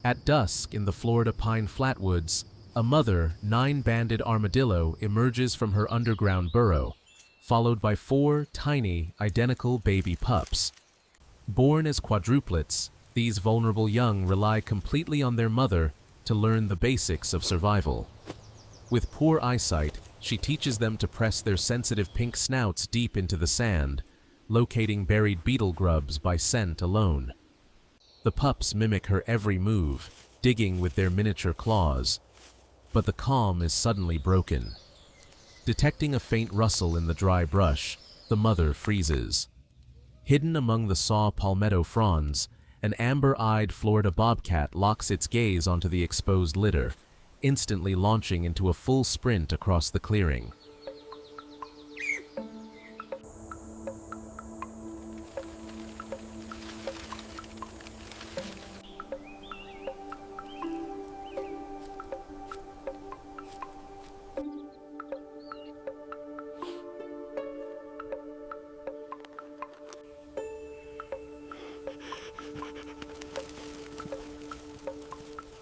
At dusk in the Florida pine flatwoods, a mother, nine-banded armadillo emerges from her underground burrow, followed by four tiny, identical baby pups. Born as quadruplets, these vulnerable young rely completely on their mother to learn the basics of survival. With poor eyesight, she teaches them to press their sensitive pink snouts deep into the sand, locating buried beetle grubs by scent alone. The pups mimic her every move, digging with their miniature claws. But the calm is suddenly broken. Detecting a faint rustle in the dry brush, the mother freezes. Hidden among the saw palmetto fronds, an amber-eyed Florida bobcat locks its gaze onto the exposed litter, instantly launching into a full sprint across the clearing.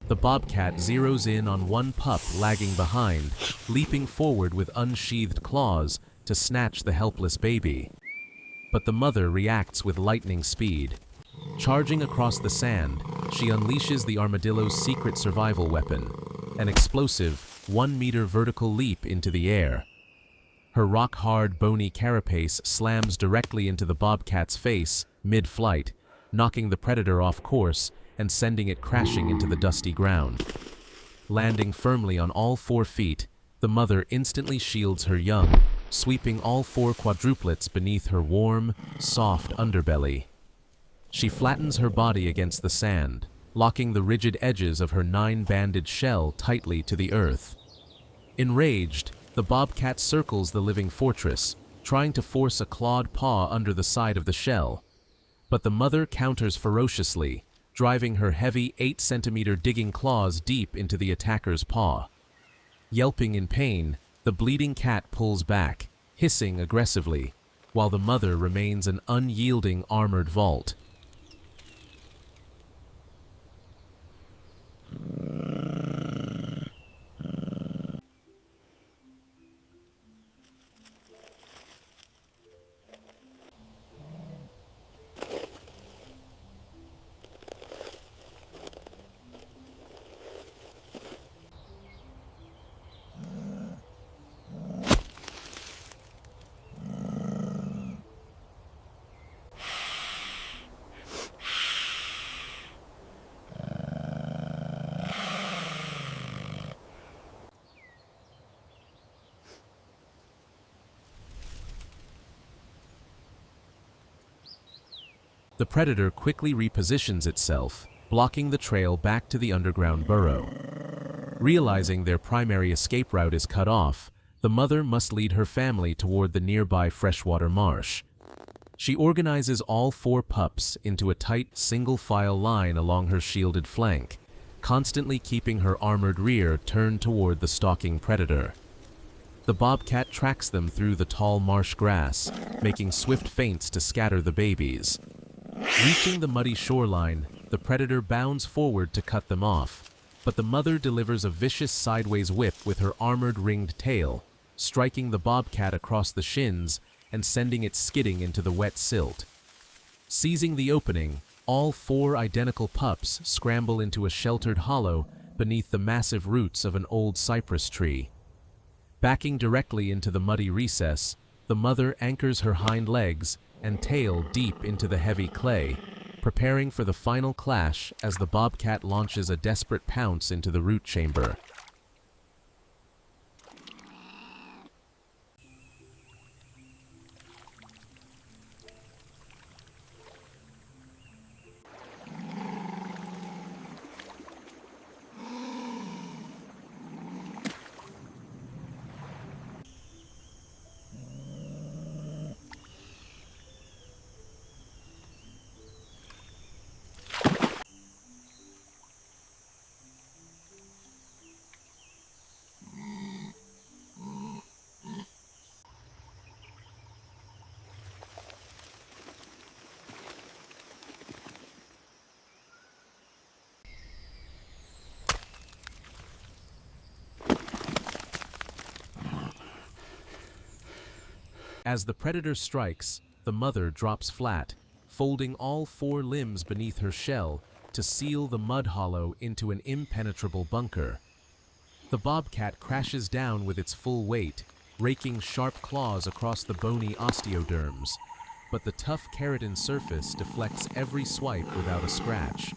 The bobcat zeroes in on one pup lagging behind, leaping forward with unsheathed claws to snatch the helpless baby. But the mother reacts with lightning speed. Charging across the sand, she unleashes the armadillo's secret survival weapon, an explosive, 1-meter vertical leap into the air. Her rock-hard, bony carapace slams directly into the bobcat's face, mid-flight, knocking the predator off course and sending it crashing into the dusty ground. Landing firmly on all 4 feet, the mother instantly shields her young, sweeping all 4 quadruplets beneath her warm, soft underbelly. She flattens her body against the sand, locking the rigid edges of her 9-banded shell tightly to the earth. Enraged, the bobcat circles the living fortress, trying to force a clawed paw under the side of the shell. But the mother counters ferociously, driving her heavy 8-centimeter digging claws deep into the attacker's paw. Yelping in pain, the bleeding cat pulls back, hissing aggressively, while the mother remains an unyielding armored vault. The predator quickly repositions itself, blocking the trail back to the underground burrow. Realizing their primary escape route is cut off, the mother must lead her family toward the nearby freshwater marsh. She organizes all 4 pups into a tight, single-file line along her shielded flank, constantly keeping her armored rear turned toward the stalking predator. The bobcat tracks them through the tall marsh grass, making swift feints to scatter the babies. Reaching the muddy shoreline, the predator bounds forward to cut them off, but the mother delivers a vicious sideways whip with her armored ringed tail, striking the bobcat across the shins and sending it skidding into the wet silt. Seizing the opening, all 4 identical pups scramble into a sheltered hollow beneath the massive roots of an old cypress tree. Backing directly into the muddy recess, the mother anchors her hind legs and tail deep into the heavy clay, preparing for the final clash as the bobcat launches a desperate pounce into the root chamber. As the predator strikes, the mother drops flat, folding all 4 limbs beneath her shell to seal the mud hollow into an impenetrable bunker. The bobcat crashes down with its full weight, raking sharp claws across the bony osteoderms, but the tough keratin surface deflects every swipe without a scratch.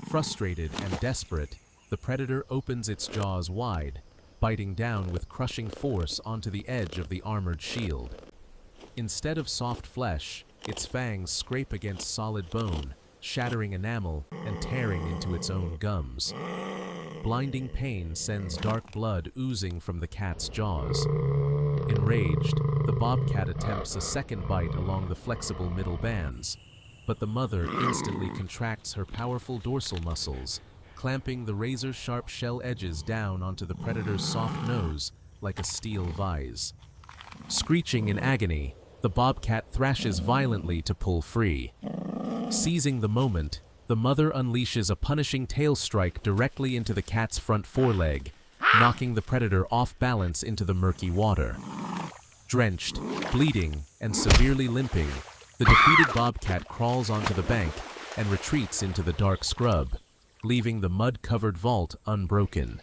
Frustrated and desperate, the predator opens its jaws wide, biting down with crushing force onto the edge of the armored shield. Instead of soft flesh, its fangs scrape against solid bone, shattering enamel and tearing into its own gums. Blinding pain sends dark blood oozing from the cat's jaws. Enraged, the bobcat attempts a second bite along the flexible middle bands, but the mother instantly contracts her powerful dorsal muscles, clamping the razor-sharp shell edges down onto the predator's soft nose like a steel vise. Screeching in agony, the bobcat thrashes violently to pull free. Seizing the moment, the mother unleashes a punishing tail strike directly into the cat's front foreleg, knocking the predator off balance into the murky water. Drenched, bleeding, and severely limping, the defeated bobcat crawls onto the bank and retreats into the dark scrub, leaving the mud-covered vault unbroken.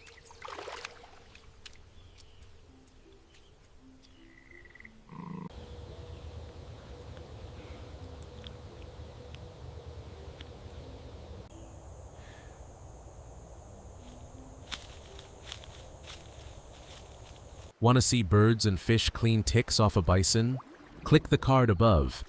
Want to see birds and fish clean ticks off a bison? Click the card above.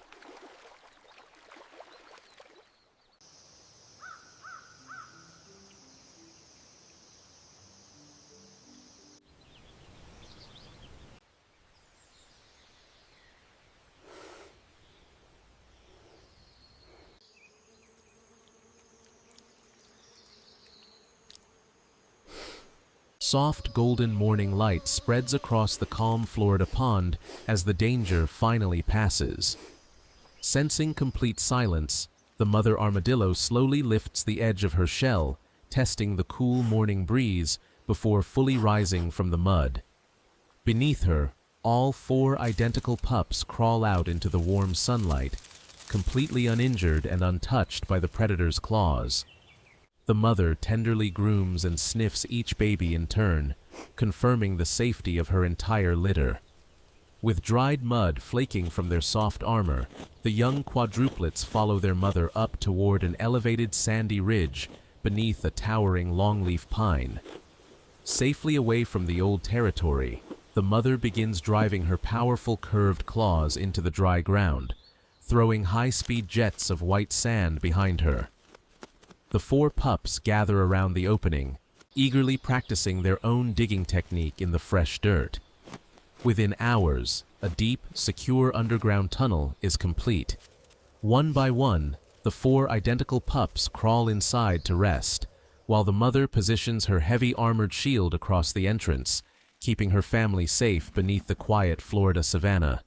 Soft golden morning light spreads across the calm Florida pond as the danger finally passes. Sensing complete silence, the mother armadillo slowly lifts the edge of her shell, testing the cool morning breeze before fully rising from the mud. Beneath her, all 4 identical pups crawl out into the warm sunlight, completely uninjured and untouched by the predator's claws. The mother tenderly grooms and sniffs each baby in turn, confirming the safety of her entire litter. With dried mud flaking from their soft armor, the young quadruplets follow their mother up toward an elevated sandy ridge beneath a towering longleaf pine. Safely away from the old territory, the mother begins driving her powerful curved claws into the dry ground, throwing high-speed jets of white sand behind her. The 4 pups gather around the opening, eagerly practicing their own digging technique in the fresh dirt. Within hours, a deep, secure underground tunnel is complete. One by one, the 4 identical pups crawl inside to rest, while the mother positions her heavy armored shield across the entrance, keeping her family safe beneath the quiet Florida savanna.